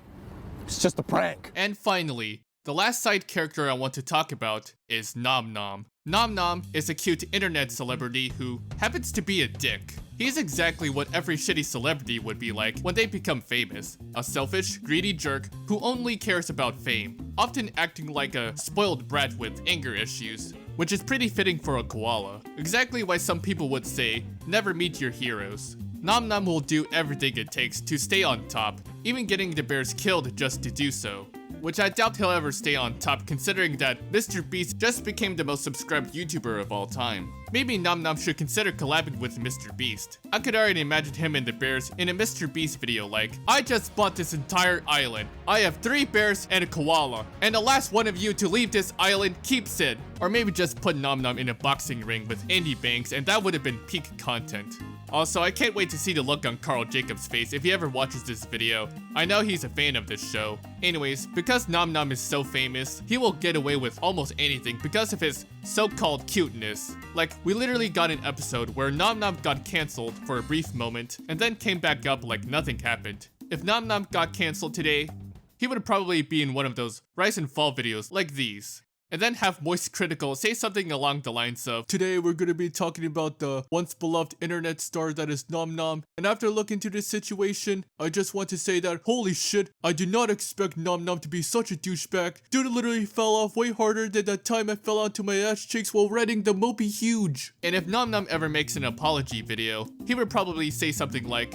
It's just a prank. And finally, the last side character I want to talk about is Nom Nom. Nom Nom is a cute internet celebrity who happens to be a dick. He's exactly what every shitty celebrity would be like when they become famous. A selfish, greedy jerk who only cares about fame, often acting like a spoiled brat with anger issues, which is pretty fitting for a koala. Exactly why some people would say, never meet your heroes. Nom Nom will do everything it takes to stay on top, even getting the bears killed just to do so. Which I doubt he'll ever stay on top considering that Mr. Beast just became the most subscribed YouTuber of all time. Maybe Nom Nom should consider collabing with Mr. Beast. I could already imagine him and the bears in a Mr. Beast video like, I just bought this entire island. I have 3 bears and a koala, and the last one of you to leave this island keeps it. Or maybe just put Nom Nom in a boxing ring with Andy Banks and that would have been peak content. Also, I can't wait to see the look on Carl Jacobs' face if he ever watches this video. I know he's a fan of this show. Anyways, because Nom Nom is so famous, he will get away with almost anything because of his so-called cuteness. Like, we literally got an episode where Nom Nom got cancelled for a brief moment and then came back up like nothing happened. If Nom Nom got cancelled today, he would probably be in one of those rise and fall videos like these. And then have Moist Critical say something along the lines of, today we're gonna be talking about the once beloved internet star that is Nom Nom, and after looking into this situation, I just want to say that, holy shit, I did not expect Nom Nom to be such a douchebag. Dude literally fell off way harder than that time I fell onto my ass cheeks while riding the Mopey Huge. And if Nom Nom ever makes an apology video, he would probably say something like,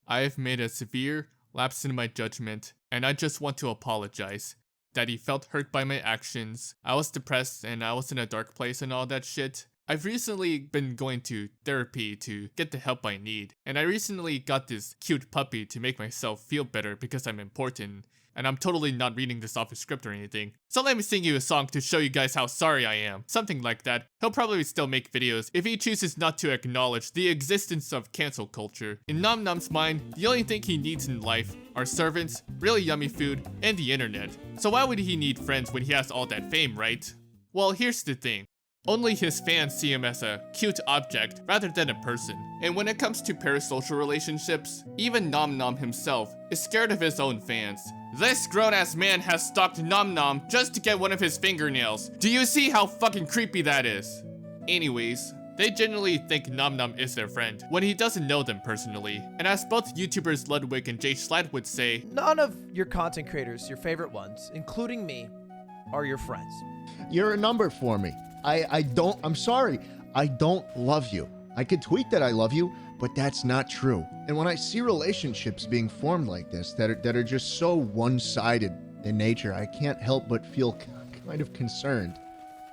I have made a severe lapse in my judgment, and I just want to apologize that he felt hurt by my actions. I was depressed and I was in a dark place and all that shit. I've recently been going to therapy to get the help I need, and I recently got this cute puppy to make myself feel better because I'm important. And I'm totally not reading this off a script or anything. So let me sing you a song to show you guys how sorry I am. Something like that. He'll probably still make videos if he chooses not to acknowledge the existence of cancel culture. In Nom Nom's mind, the only thing he needs in life are servants, really yummy food, and the internet. So why would he need friends when he has all that fame, right? Well, here's the thing. Only his fans see him as a cute object rather than a person. And when it comes to parasocial relationships, even Nom Nom himself is scared of his own fans. This grown-ass man has stalked Nom Nom just to get one of his fingernails. Do you see how fucking creepy that is? Anyways, they generally think Nom Nom is their friend when he doesn't know them personally. And as both YouTubers Ludwig and Jay Schlatt would say, none of your content creators, your favorite ones, including me, are your friends. You're a number for me. I'm sorry. I don't love you. I could tweet that I love you, but that's not true. And when I see relationships being formed like this that are just so one-sided in nature, I can't help but feel kind of concerned.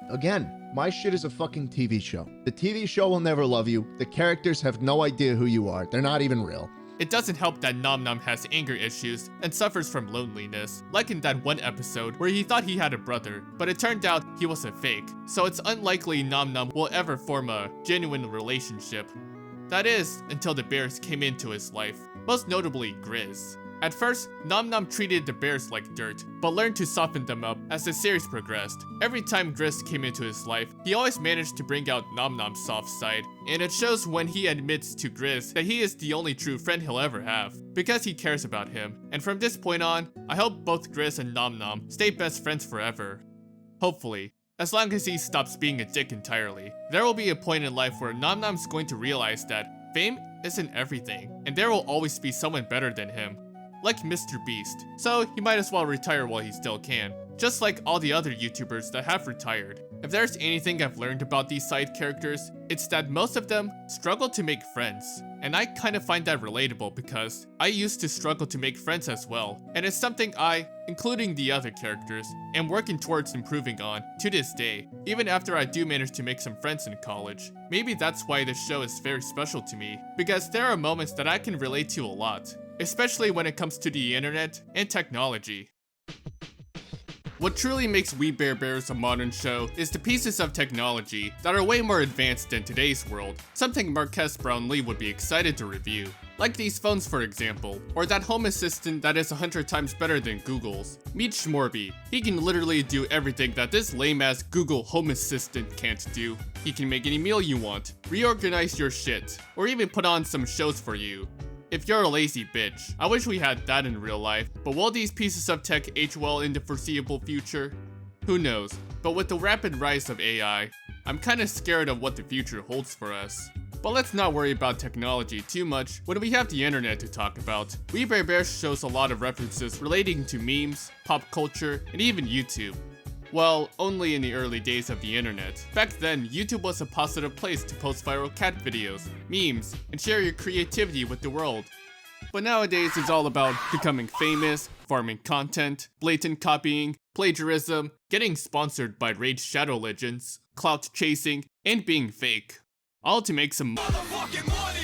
Again, my shit is a fucking TV show. The TV show will never love you. The characters have no idea who you are. They're not even real. it doesn't help that Nom Nom has anger issues and suffers from loneliness, like in that one episode where he thought he had a brother, but it turned out he was a fake, so it's unlikely Nom Nom will ever form a genuine relationship. That is, until the bears came into his life, most notably Grizz. At first, Nom Nom treated the bears like dirt, but learned to soften them up as the series progressed. Every time Grizz came into his life, he always managed to bring out Nom Nom's soft side, and it shows when he admits to Grizz that he is the only true friend he'll ever have, because he cares about him. And from this point on, I hope both Grizz and Nom Nom stay best friends forever. Hopefully. As long as he stops being a dick entirely. There will be a point in life where Nom Nom's going to realize that fame isn't everything, and there will always be someone better than him. Like Mr. Beast, so he might as well retire while he still can, just like all the other YouTubers that have retired. If there's anything I've learned about these side characters, it's that most of them struggle to make friends. And I kind of find that relatable because I used to struggle to make friends as well, and it's something I, including the other characters, am working towards improving on to this day, even after I do manage to make some friends in college. Maybe that's why this show is very special to me, because there are moments that I can relate to a lot. Especially when it comes to the internet and technology. What truly makes We Bare Bears a modern show is the pieces of technology that are way more advanced than today's world, something Marques Brownlee would be excited to review. Like these phones for example, or that home assistant that is 100 times better than Google's. Meet Schmorby. He can literally do everything that this lame-ass Google Home Assistant can't do. He can make any meal you want, reorganize your shit, or even put on some shows for you. If you're a lazy bitch, I wish we had that in real life, but will these pieces of tech age well in the foreseeable future? Who knows, but with the rapid rise of AI, I'm kinda scared of what the future holds for us. But let's not worry about technology too much when we have the internet to talk about. We Bare Bears shows a lot of references relating to memes, pop culture, and even YouTube. Well, only in the early days of the internet. Back then, YouTube was a positive place to post viral cat videos, memes, and share your creativity with the world. But nowadays, it's all about becoming famous, farming content, blatant copying, plagiarism, getting sponsored by Raid Shadow Legends, clout chasing, and being fake. All to make some motherfucking money!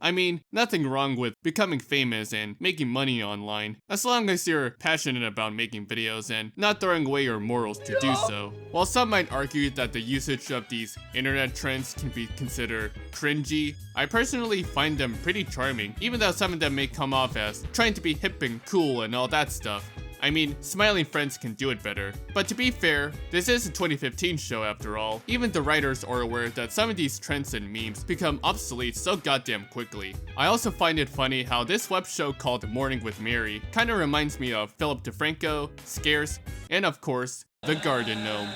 I mean, nothing wrong with becoming famous and making money online, as long as you're passionate about making videos and not throwing away your morals to do so. While some might argue that the usage of these internet trends can be considered cringy, I personally find them pretty charming, even though some of them may come off as trying to be hip and cool and all that stuff. I mean, smiling friends can do it better. But to be fair, this is a 2015 show after all. Even the writers are aware that some of these trends and memes become obsolete so goddamn quickly. I also find it funny how this web show called Morning with Mary kinda reminds me of Philip DeFranco, Scarce, and of course, The Garden Gnome.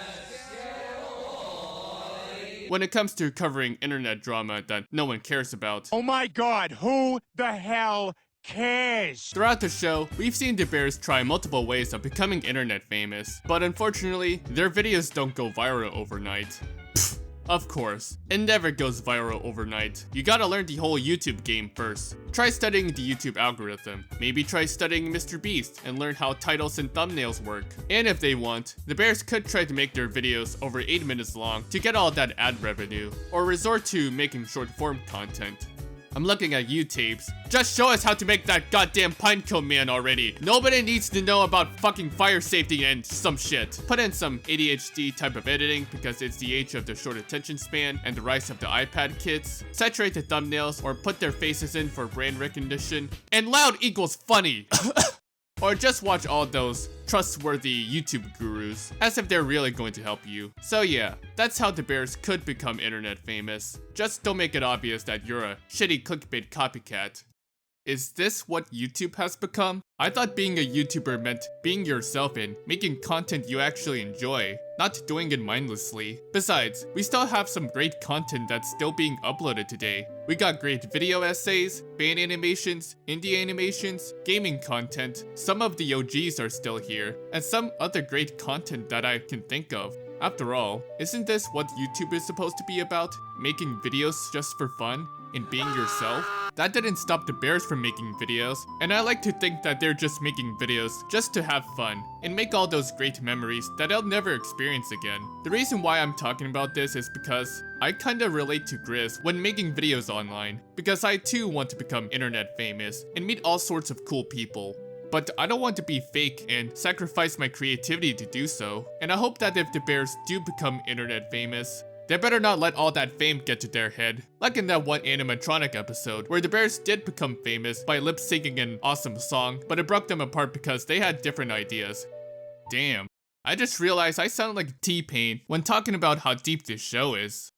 When it comes to covering internet drama that no one cares about. Oh my god, who the hell cares? Throughout the show, we've seen the bears try multiple ways of becoming internet famous, but unfortunately, their videos don't go viral overnight. Pfft, of course, it never goes viral overnight. You gotta learn the whole YouTube game first. Try studying the YouTube algorithm. Maybe try studying Mr. Beast and learn how titles and thumbnails work. And if they want, the bears could try to make their videos over 8 minutes long to get all that ad revenue, or resort to making short form content. I'm looking at you tapes. Just show us how to make that goddamn Pinecone man already. Nobody needs to know about fucking fire safety and some shit. Put in some ADHD type of editing because it's the age of the short attention span and the rise of the iPad kids. Saturate the thumbnails or put their faces in for brand recognition. And loud equals funny. or just watch all those trustworthy YouTube gurus, as if they're really going to help you. So yeah, that's how the bears could become internet famous. Just don't make it obvious that you're a shitty clickbait copycat. Is this what YouTube has become? I thought being a YouTuber meant being yourself and making content you actually enjoy, not doing it mindlessly. Besides, we still have some great content that's still being uploaded today. We got great video essays, fan animations, indie animations, gaming content, some of the OGs are still here, and some other great content that I can think of. After all, isn't this what YouTube is supposed to be about? Making videos just for fun? And being yourself? That didn't stop the bears from making videos, and I like to think that they're just making videos just to have fun and make all those great memories that I'll never experience again. The reason why I'm talking about this is because I kinda relate to Grizz when making videos online, because I too want to become internet famous and meet all sorts of cool people. But I don't want to be fake and sacrifice my creativity to do so, and I hope that if the bears do become internet famous, they better not let all that fame get to their head. Like in that one animatronic episode, where the bears did become famous by lip-syncing an awesome song, but it broke them apart because they had different ideas. Damn. I just realized I sound like T-Pain when talking about how deep this show is.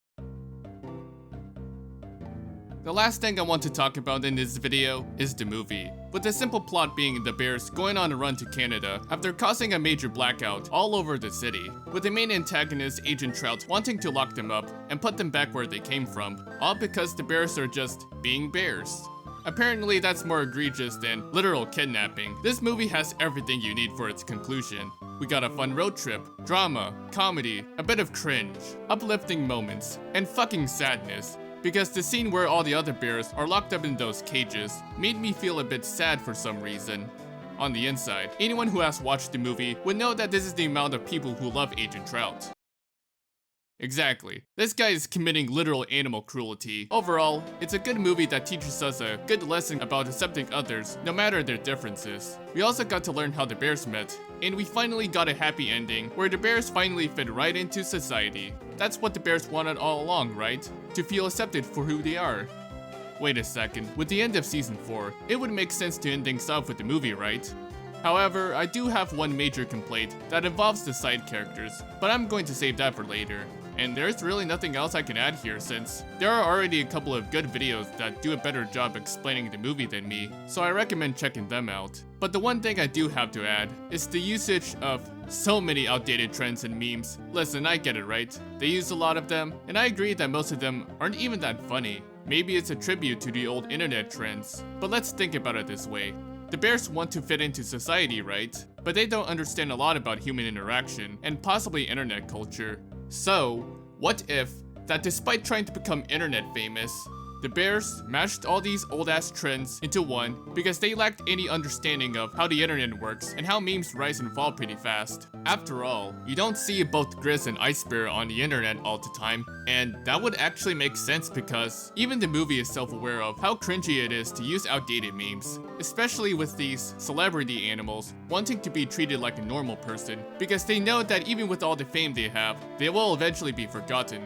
The last thing I want to talk about in this video is the movie, with the simple plot being the bears going on a run to Canada after causing a major blackout all over the city, with the main antagonist Agent Trout wanting to lock them up and put them back where they came from, all because the bears are just being bears. Apparently that's more egregious than literal kidnapping. This movie has everything you need for its conclusion. We got a fun road trip, drama, comedy, a bit of cringe, uplifting moments, and fucking sadness. Because the scene where all the other bears are locked up in those cages made me feel a bit sad for some reason. On the inside, anyone who has watched the movie would know that this is the amount of people who love Agent Trout. Exactly. This guy is committing literal animal cruelty. Overall, it's a good movie that teaches us a good lesson about accepting others, no matter their differences. We also got to learn how the bears met, and we finally got a happy ending where the bears finally fit right into society. That's what the bears wanted all along, right? To feel accepted for who they are. Wait a second, with the end of season 4, it would make sense to end things off with the movie, right? However, I do have one major complaint that involves the side characters, but I'm going to save that for later. And there's really nothing else I can add here since there are already a couple of good videos that do a better job explaining the movie than me, so I recommend checking them out. But the one thing I do have to add is the usage of so many outdated trends and memes. Listen, I get it, right? They use a lot of them, and I agree that most of them aren't even that funny. Maybe it's a tribute to the old internet trends, but let's think about it this way. The bears want to fit into society, right? But they don't understand a lot about human interaction and possibly internet culture. So, what if that despite trying to become internet famous, the bears mashed all these old-ass trends into one because they lacked any understanding of how the internet works and how memes rise and fall pretty fast. After all, you don't see both Grizz and Ice Bear on the internet all the time, and that would actually make sense because even the movie is self-aware of how cringy it is to use outdated memes, especially with these celebrity animals wanting to be treated like a normal person because they know that even with all the fame they have, they will eventually be forgotten.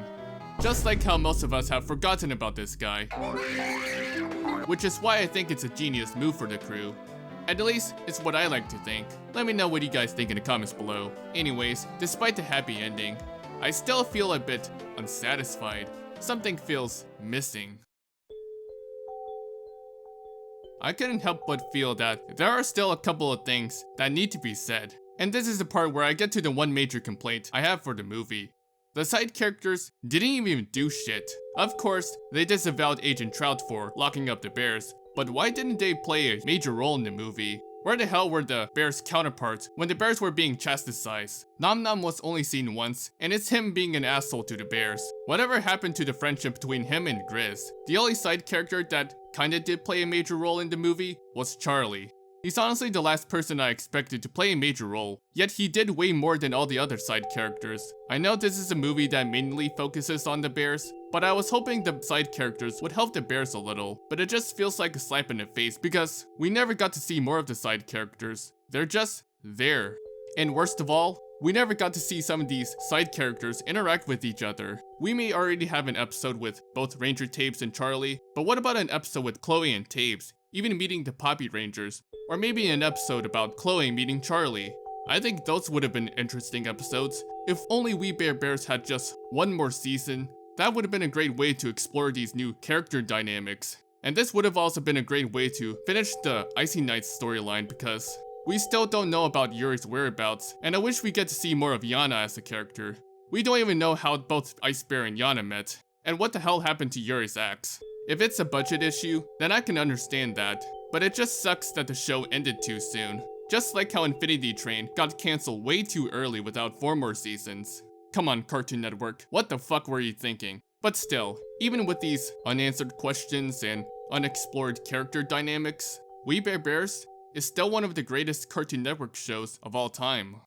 Just like how most of us have forgotten about this guy. Which is why I think it's a genius move for the crew. At least, it's what I like to think. Let me know what you guys think in the comments below. Anyways, despite the happy ending, I still feel a bit unsatisfied. Something feels missing. I couldn't help but feel that there are still a couple of things that need to be said. And this is the part where I get to the one major complaint I have for the movie. The side characters didn't even do shit. Of course, they disavowed Agent Trout for locking up the bears, but why didn't they play a major role in the movie? Where the hell were the bears' counterparts when the bears were being chastised? Nom Nom was only seen once, and it's him being an asshole to the bears. Whatever happened to the friendship between him and Grizz? The only side character that kinda did play a major role in the movie was Charlie. He's honestly the last person I expected to play a major role, yet he did way more than all the other side characters. I know this is a movie that mainly focuses on the bears, but I was hoping the side characters would help the bears a little, but it just feels like a slap in the face because we never got to see more of the side characters. They're just there. And worst of all, we never got to see some of these side characters interact with each other. We may already have an episode with both Ranger Tabes and Charlie, but what about an episode with Chloe and Tabes? even meeting the Poppy Rangers, or maybe an episode about Chloe meeting Charlie. I think those would have been interesting episodes. If only We Bare Bears had just one more season, that would have been a great way to explore these new character dynamics. And this would have also been a great way to finish the Icy Knights storyline because we still don't know about Yuri's whereabouts, and I wish we get to see more of Yana as a character. We don't even know how both Ice Bear and Yana met, and what the hell happened to Yuri's axe. If it's a budget issue, then I can understand that, but it just sucks that the show ended too soon. Just like how Infinity Train got cancelled way too early without 4 more seasons. Come on, Cartoon Network, what the fuck were you thinking? But still, even with these unanswered questions and unexplored character dynamics, We Bare Bears is still one of the greatest Cartoon Network shows of all time.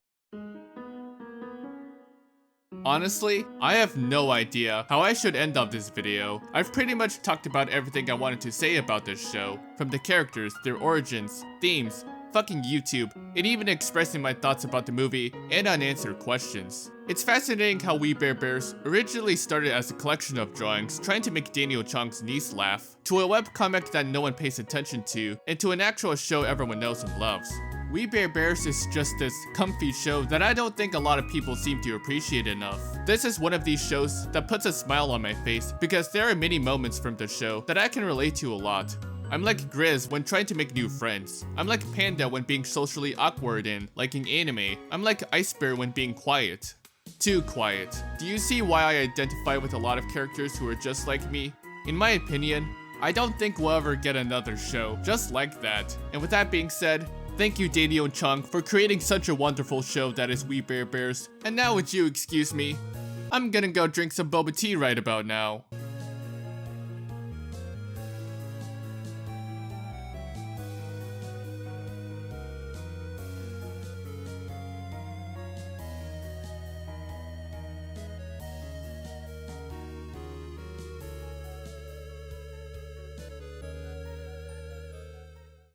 Honestly, I have no idea how I should end off this video. I've pretty much talked about everything I wanted to say about this show, from the characters, their origins, themes, fucking YouTube, and even expressing my thoughts about the movie and unanswered questions. It's fascinating how We Bare Bears originally started as a collection of drawings trying to make Daniel Chong's niece laugh, to a webcomic that no one pays attention to, and to an actual show everyone knows and loves. We Bare Bears is just this comfy show that I don't think a lot of people seem to appreciate enough. This is one of these shows that puts a smile on my face because there are many moments from the show that I can relate to a lot. I'm like Grizz when trying to make new friends. I'm like Panda when being socially awkward and liking anime. I'm like Ice Bear when being quiet. Too quiet. Do you see why I identify with a lot of characters who are just like me? In my opinion, I don't think we'll ever get another show just like that. And with that being said, thank you Daniel Chong for creating such a wonderful show that is We Bare Bears. And now would you excuse me? I'm gonna go drink some boba tea right about now.